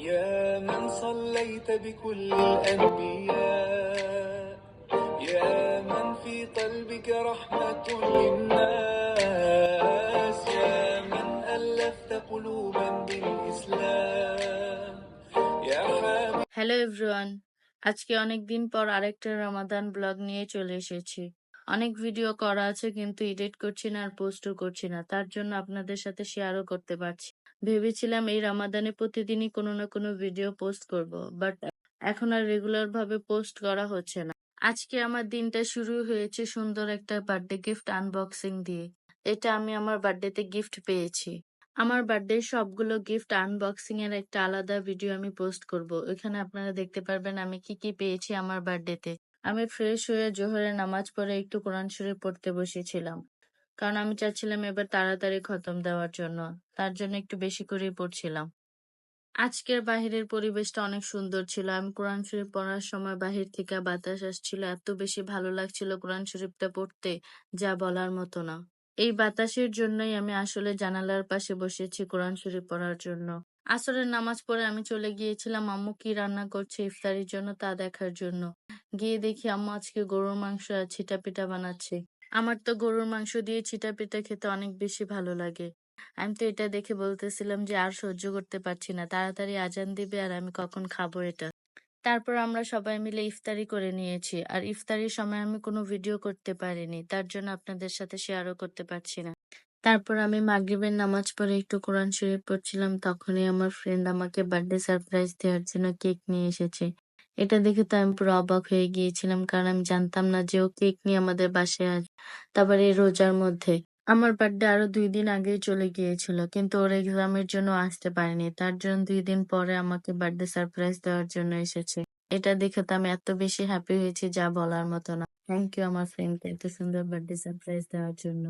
يا من صليت بكل الأنبياء يا من في قلبك رحمة للناس يا من ألفت قلوبا بالإسلام يا حبيب hello everyone, আজকে অনেক দিন পর আরেকটা রমাদান ব্লগ নিয়ে চলে এসেছি। অনেক ভিডিও করা আছে কিন্তু এডিট করছি না আর পোস্টও করছি না, তার জন্য আপনাদের সাথে শেয়ারও করতে পারছি। ভেবেছিলাম এই রমাদানে প্রতিদিনই কোনো না কোনো ভিডিও পোস্ট করব, বাট এখন আর রেগুলার ভাবে পোস্ট করা হচ্ছে না। আজকে আমার দিনটা শুরু হয়েছে সুন্দর একটা বার্থডে গিফট আনবক্সিং দিয়ে। এটা আমি আমার বার্থডেতে গিফট পেয়েছি। আমার বার্থডে সবগুলো গিফট আনবক্সিং এর একটা আলাদা ভিডিও আমি পোস্ট করব। ওইখানে আপনারা দেখতে পারবেন আমি কি কি পেয়েছি আমার বার্থডেতে। আমি ফ্রেশ হয়ে জোহরের নামাজ পড়ে একটু কোরআন শরীফ পড়তে বসেছিলাম, কারণ আমি চাচ্ছিলাম এবার তাড়াতাড়ি খতম দেওয়ার জন্য। তার জন্য একটু বেশি করেই পড়ছিলাম। আজকের বাহিরের পরিবেশটা অনেক সুন্দর ছিল। আমি কোরআন শরীফ পড়ার সময় বাহির থেকে বাতাস আসছিল, এত বেশি ভালো লাগছিল কোরআন শরীফটা পড়তে, যা বলার মতো না। এই বাতাসের জন্যই আমি আসলে জানালার পাশে বসেছি কোরআন শরীফ পড়ার জন্য। আসরের নামাজ পড়ে আমি চলে গিয়েছিলাম আম্মু কি রান্না করছে ইফতারির জন্য তা দেখার জন্য। গিয়ে দেখি আম্মু আজকে গরুর মাংস আর ছিটা পিঠা বানাচ্ছে। আমার তো গরুর মাংস দিয়ে ছিটা পিঠা খেতে অনেক বেশি ভালো লাগে। আমি তো এটা দেখে বলতেছিলাম যে আর সহ্য করতে পারছি না, তাড়াতাড়ি আজান দিবে আর আমি কখন খাবো এটা। তারপর আমরা সবাই মিলে ইফতারি করে নিয়েছি, আর ইফতারির সময় আমি কোনো ভিডিও করতে পারিনি, তার জন্য আপনাদের সাথে শেয়ারও করতে পারছি না। তারপর আমি মাগরিবের নামাজ পড়ে একটু কোরআন শরীফ পড়ছিলাম, তখনই আমার ফ্রেন্ড আমাকে বার্থডে সারপ্রাইজ দেওয়ার জন্য কেক নিয়ে এসেছে। এটা দেখে তো আমি পুরো অবাক হয়ে গিয়েছিলাম, কারণ আমি জানতাম না যে ও কেক নিয়ে আমাদের বাসায় আসবে, তারপর এই রোজার মধ্যে। আমার বার্থডে আরো 2 দিন আগেই চলে গিয়েছিল, কিন্তু ওর এক্সামের জন্য আসতে পারেনি, তার জন্য 2 দিন পরে আমাকে বার্থডে সারপ্রাইজ দেওয়ার জন্য এসেছে। এটা দেখে তো আমি এত বেশি হ্যাপি হয়েছি যা বলার মতো না। থ্যাংক ইউ আমার ফ্রেন্ডকে এত সুন্দর বার্থডে সারপ্রাইজ দেওয়ার জন্য।